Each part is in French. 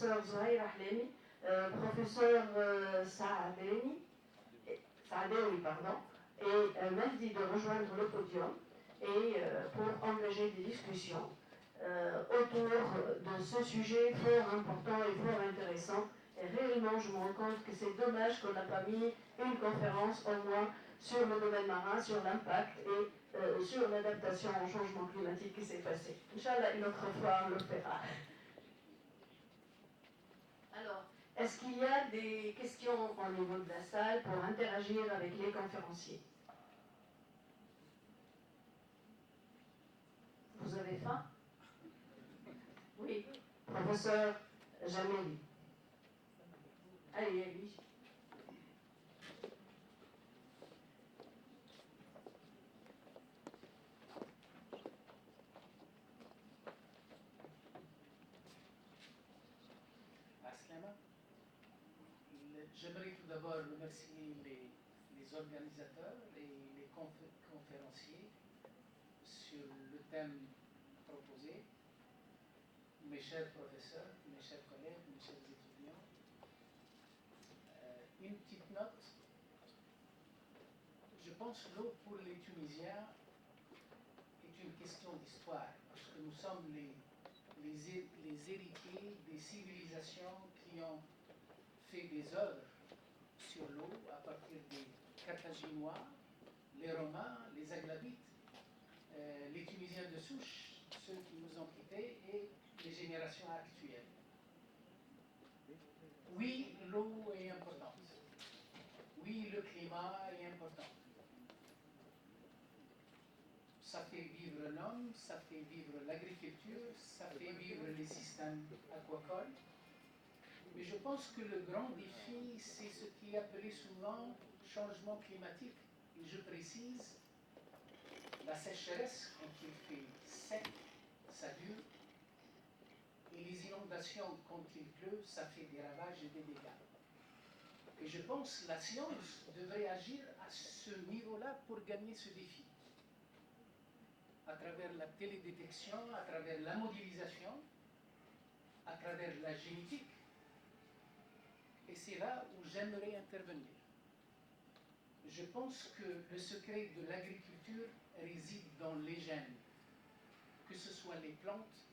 professeur Zahir Ahlemi, professeur Saadewi, pardon, et Mahdi de rejoindre le podium et pour engager des discussions autour de ce sujet fort important et fort intéressant. Et réellement, je me rends compte que c'est dommage qu'on n'a pas mis une conférence au moins sur le domaine marin, sur l'impact et sur l'adaptation au changement climatique qui s'est passé. Inch'Allah, une autre fois, on le fera. Alors, est-ce qu'il y a des questions au niveau de la salle pour interagir avec les conférenciers? Vous avez faim? Oui, professeur Jameli. Allez, allez. Aslama, j'aimerais tout d'abord remercier les organisateurs et les conférenciers sur le thème proposé, mes chers professeurs, mes chers collègues, mes chers étudiants. Une petite note, je pense que l'eau pour les Tunisiens est une question d'histoire, parce que nous sommes les héritiers des civilisations qui ont fait des œuvres sur l'eau à partir des Carthaginois, les Romains, les Aghlabites, les Tunisiens de souche, ceux qui nous ont quittés, et les générations actuelles. Oui, l'eau est importante. Oui, le climat est important. Ça fait vivre l'homme, ça fait vivre l'agriculture, ça fait vivre les systèmes aquacoles. Mais je pense que le grand défi, c'est ce qui est appelé souvent changement climatique. Et je précise, la sécheresse, quand il fait sec, ça dure. Et les inondations, quand il pleut, ça fait des ravages et des dégâts. Et je pense que la science devrait agir à ce niveau-là pour gagner ce défi. À travers la télédétection, à travers la modélisation, à travers la génétique. Et c'est là où j'aimerais intervenir. Je pense que le secret de l'agriculture réside dans les gènes, que ce soit les plantes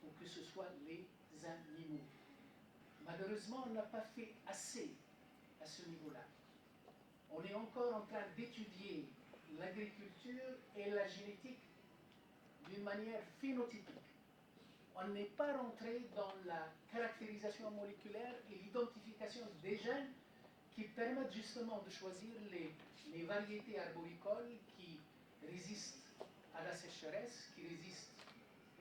ou que ce soit les animaux. Malheureusement, on n'a pas fait assez à ce niveau-là. On est encore en train d'étudier l'agriculture et la génétique d'une manière phénotypique. On n'est pas rentré dans la caractérisation moléculaire et l'identification des gènes qui permettent justement de choisir les variétés arboricoles qui résistent à la sécheresse, qui résistent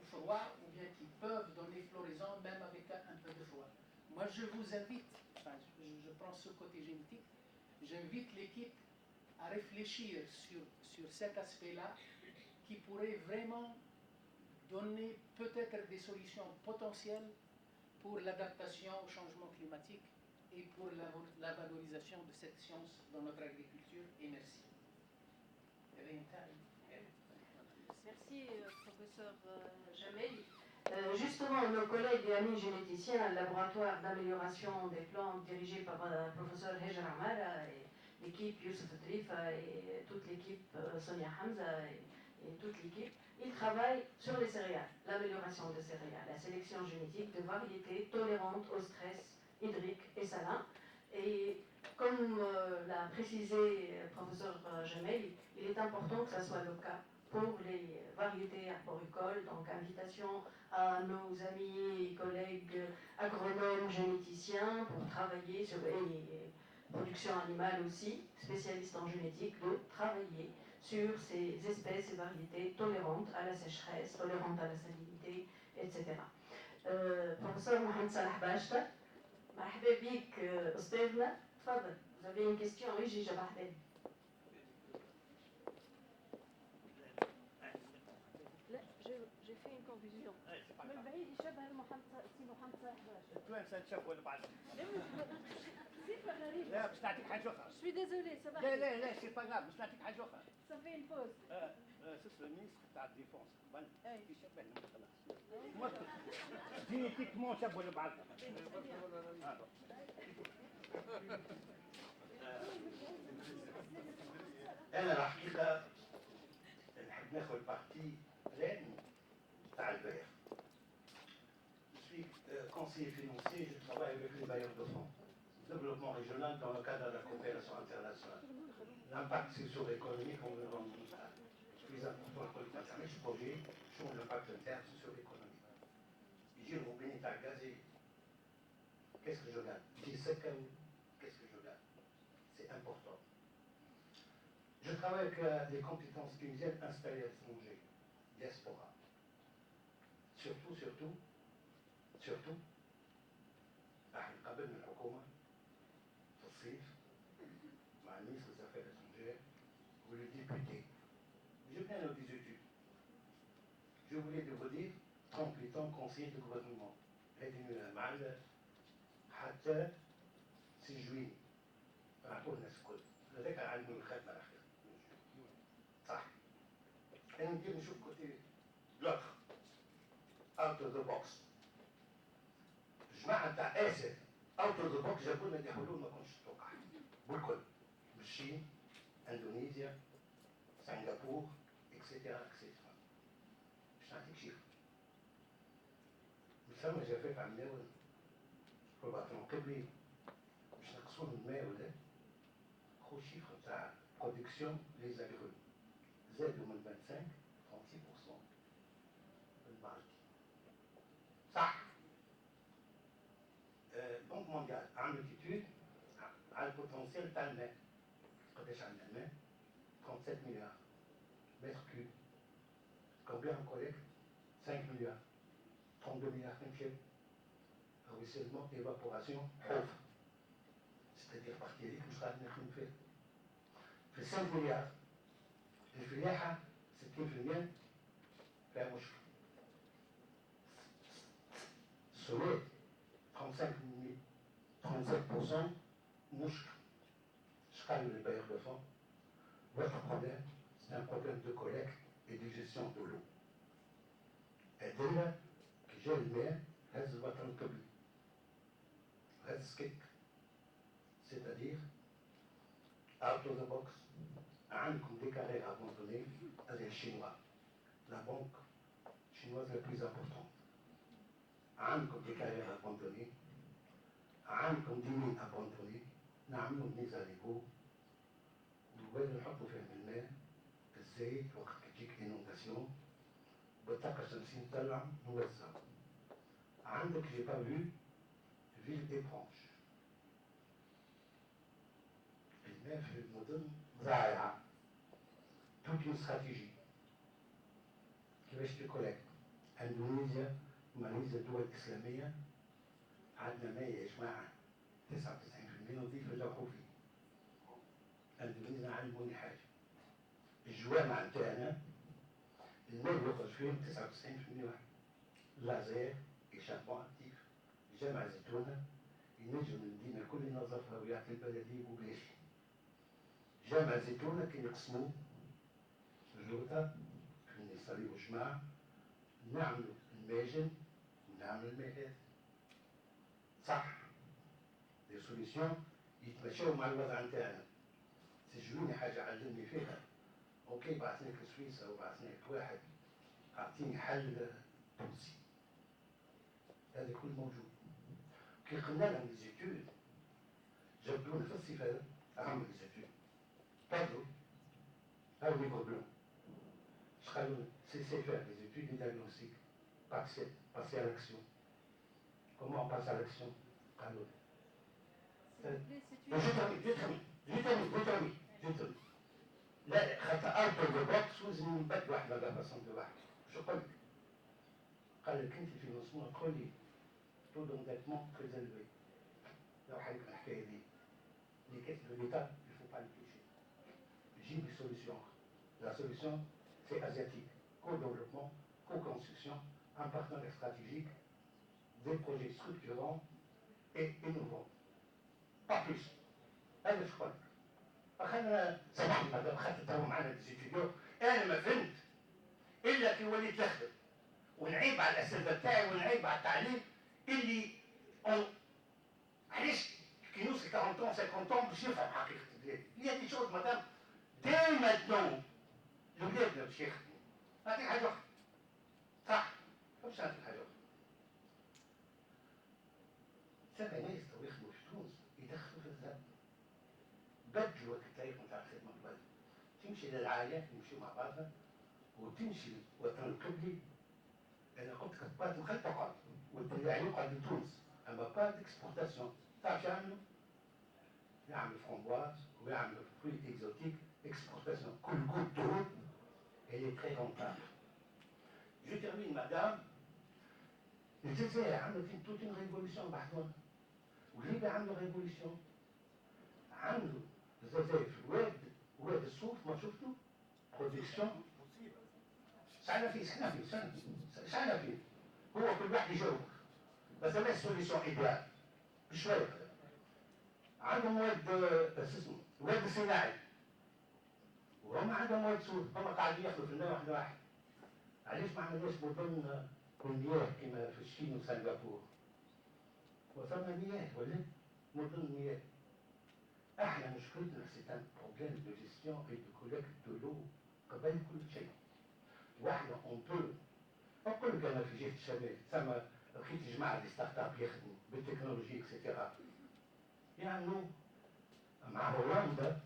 au froid ou bien qui peuvent donner floraison même avec un peu de froid. Moi, je vous invite, enfin, je prends ce côté génétique, j'invite l'équipe à réfléchir sur cet aspect-là qui pourrait vraiment donner peut-être des solutions potentielles pour l'adaptation au changement climatique et pour la valorisation de cette science dans notre agriculture. Et merci. Merci, professeur Jamel. Justement, nos collègues et amis généticiens, le laboratoire d'amélioration des plantes dirigé par le professeur Hejar Amara et l'équipe Youssef Trifa et toute l'équipe Sonia Hamza et toute l'équipe, ils travaillent sur les céréales, l'amélioration des céréales, la sélection génétique de variétés tolérantes au stress hydrique et salin. Et comme l'a précisé le professeur Jamel, il est important que ça soit le cas pour les variétés arboricoles. Donc, invitation à nos amis et collègues agronomes, généticiens pour travailler sur les production animale aussi, spécialistes en génétique, de travailler sur ces espèces et variétés tolérantes à la sécheresse, tolérantes à la salinité, etc. Professeur Mohamed Salah Bachta, مرحبا بك أستاذنا، تفضل. Vous avez une question? Oui, j'ai جبهتين. لا j'ai fait une confusion. من بعيد يشبه سي محمد صالح باشا. وين سنشوف ولا بعد؟ صفة غريبة. لا باش نعطيك حاجة أخرى. Je suis désolée, ça va. لا سي با غاف باش نعطيك حاجة أخرى. Ça fait une pause. c'est le ministre de la Défense. Qui s'appelle moi, génétiquement, ça peut le battre. أنا الحقيقة نحب ناخذ بارتي بلان تاع البيع. Je suis conseiller financier, je travaille avec les bailleurs de fonds. Développement régional dans le cadre de la coopération internationale. L'impact socio-économique, on le rend plus important pour les concernés, ce projet sur l'impact interne socio-économique. Je dis, vous venez à gazer, qu'est-ce que je gagne? Je dis, qu'est-ce que je gagne? C'est important. Je travaille avec des compétences tunisiennes installées à l'étranger, diaspora. Surtout, احنا قابلنا الحكومة في الصيف مع المينستر des Affaires étrangères ou le député. Je viens aux des études. Je voulais de vous dire 38 ans conseiller de gouvernement. هذه مع حتى 6 juillet. نعطوا الناس الكل. هذاك علموا الخدمة الأخيرة. صح. أنا نجي نشوف كوتي l'autre. Out of the box. جماعة تاع آسف اوت اوف ذا بوكس جابوا لنا دي حلول ما كنتش تتوقع بالكل بالصين اندونيسيا سنغافور اكسيتيرا اكسيتيرا باش نعطيك شيفر من ثم جفاف على الماء ربعتهم قبلي باش نقصوا الماء ولا خو شيفر تاع برودكسيون لي زاغرول زادوا من 25 36% بالماركي صح بنك مونديال عملت ايتود على البوتنسيال تاع الماء قداش عندنا الماء 37 مليار متر كوب combien on collecte 5 milliards 32 milliards نمشي ruissellement évaporation حوف c'est-à-dire partie هذيك مش قاعدين نخدموا فيها في 5 مليار الفلاحة 60% فيها مشكل السويد 35% mouche. Je calme les bailleurs de fonds. Votre problème, c'est un problème de collecte et de gestion de l'eau. Et dès là, que j'ai le mien, reste votre encobli. Reste skip. C'est-à-dire, out of the box, عندكم des carrières abandonnées à les Chinois. La banque chinoise la plus importante. عندكم des carrières abandonnées. عندكم دينين ابونتوني نعملوا ميزانيبو وين نحطوا فيهم الماء الزيت وقت تجيك انونداسيون بالطاقة الشمسية نطلع نوزع عندك جي با فيو فيل ايبرونش الماء في المدن ضايعة توت اون استراتيجي كيفاش تكولكت اندونيسيا ماليزيا الدول الاسلامية عندنا ماء يا جماعة 99% نظيف نجرحوا فيه. اندونيسيا علموني حاجة. الجوامع نتاعنا الماء يخرج فيهم 99% واحد. لازير إشابون أكتيف جامع زيتونة ينجم المدينة الكل ينظفها ويعطي البلدية ببلاش. جامع زيتونة كي نقسموه جوطة نصليو جماعة نعملوا الماجن ونعملوا الماء صح دي سوليسيون يتمشاو مع الوضع نتاعنا تجوني حاجة علمني فيها اوكي بعثناك لسويسرا وبعثناك واحد اعطيني حل تونسي هذا كل موجود كي قلنا لهم ليزيتود جبدونا في الصيف هذا عملوا ليزيتود قالوا هاو لي بروبلوم اش قالوا سي فير ليزيتود دياغنوستيك passer à l'action. Comment on passe à l'action? Je termine. لا خاطر اوت اوف ذا بوكس لازم نبدل واحد لا فاسون دو واحد. شو قلت؟ قال لك انت فينونسمون تقول لي تو دونديتمون تري زيلوي. لو حكيت الحكايه دي اللي كتب ليتا il faut pas le toucher. J'ai des solutions. La solution c'est asiatique. Co-développement, co-construction, un partenaire stratégique, des projets structurants et innovants. Pas plus. هذا شو قلت؟ أخذنا سمحنا هذا أخذت تو معنا ديزيتيديو أنا ما فهمت الا كي وليت نخدم ونعيب على الاساتذه تاعي ونعيب على التعليم اللي علاش كي نوصل 40 50 باش يفهم حقيقه البلاد. هي دي شوز مدام دي ماتنون الولاد باش يخدموا. نعطيك حاجه اخرى صح باش نعطيك حاجه اخرى. سبع ناس تو يخدموا في تونس يدخلوا في الذنب بدلوا الطريقه نتاع الخدمه قبل. تمشي للعائلات يمشيوا مع بعضها وتمشي الوطن القبلي. انا قلت لك بات مخل تقعد والبياع يقعد لتونس اما بات اكسبورتاسيون. تعرف يعملوا؟ يعملوا فرامبواز ويعملوا فروي اكزوتيك اكسبورتاسيون. كل goutte d'eau elle est très rentable. Je termine madame. الجزائر عملت توت اون ريفوليسيون بحثوها وليبيا عملوا ريفوليسيون. عملوا الجزائر في واد الصوف ما شفتوا برودكسيون سعنا فيه سعنا فيه هو كل واحد يجاوب بس ما سوليسيون ايديال بشويه. عندهم واد صناعي وهم عندهم واد سود هم قاعدين ياخذوا في الماء واحد واحد. علاش ما عملناش مدن مياه كما في الصين وسنغافور؟ وصلنا مياه ولا مدن مياه. احنا مشكلتنا سي ان بروبليم دو جيستيون اي دو كوليكت دو لو قبل كل شيء. واحنا اون بو نقول لك انا في جهه الشمال ثم لقيت جماعه دي ستارت اب يخدموا بالتكنولوجي اكسيتيرا يعملوا مع هولندا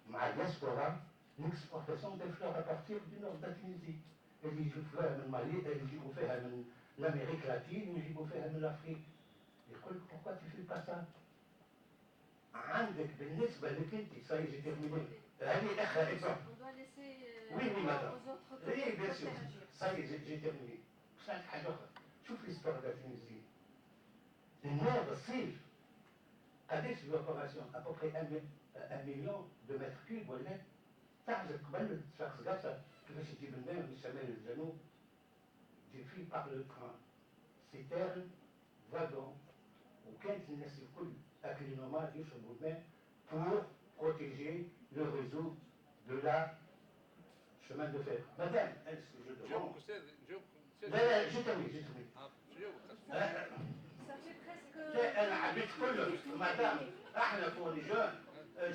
مع الدياسبورا l'exportation des fleurs à partir du nord de la Tunisie. اللي يجيبوا فيها من مالي اللي يجيبوا فيها من الامريك لاتين ويجيبوا فيها من الافريق. يقول لك pourquoi tu fais pas ça؟ عندك بالنسبه لك انت ساي جي تيرميني هذه اخر اكزومبل. وي مدام وي بيان سور ساي جي تيرميني. باش نعطيك حاجه اخرى. شوف ليستوار تاع تونسي النار الصيف قداش لوبيراسيون ابوبري 1 مليون دو متر كيوب ولا تعجب قبل شخص قصه كيفاش تجيب الماء من الشمال للجنوب تجيب فيه بار لو تران سيتيرن فاغون وكانت الناس الكل اكل نوماد يشربوا الماء pour protéger le réseau de la chemin de fer. Madame, est-ce que je demande لا je termine. انا حبيت نقول لك مدام احنا فور جون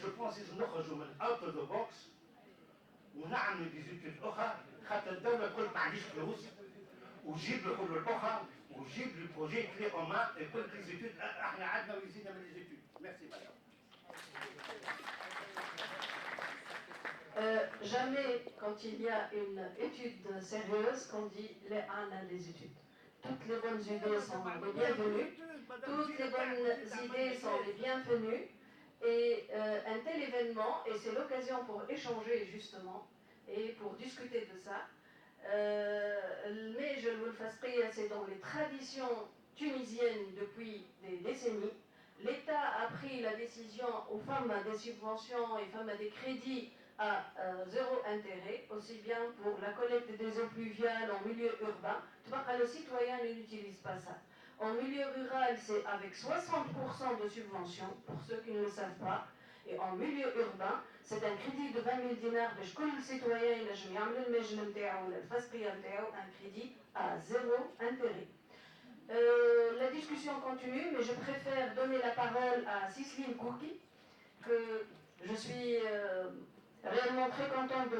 جو بونس لازم نخرجوا من اوت اوف ذا بوكس ونعملوا دي زيتود اخرى خاطر الدوله تقول ما عنديش فلوس وجيب لي الحلول الاخرى وجيب لي بروجي كلي او مان يقول لك دي زيتود احنا عندنا ويزيدنا من دي زيتود. ميرسي مدام. Jamais, quand il y a une étude sérieuse, qu'on dit les ANA des études. Toutes les bonnes idées sont les bienvenues. Toutes les bonnes idées sont les bienvenues. Et un tel événement, et c'est l'occasion pour échanger justement et pour discuter de ça. Mais je vous le fasse prier, c'est dans les traditions tunisiennes depuis des décennies. L'État a pris la décision aux femmes à des subventions et femmes à des crédits à zéro intérêt, aussi bien pour la collecte des eaux pluviales en milieu urbain. Le citoyen n'utilise pas ça. En milieu rural, c'est avec 60% de subventions, pour ceux qui ne le savent pas. Et en milieu urbain, c'est un crédit de 20 000 dinars. Le citoyen, un crédit à zéro intérêt. La discussion continue, mais je préfère donner la parole à Cicelyne Kourki, que je suis réellement très contente de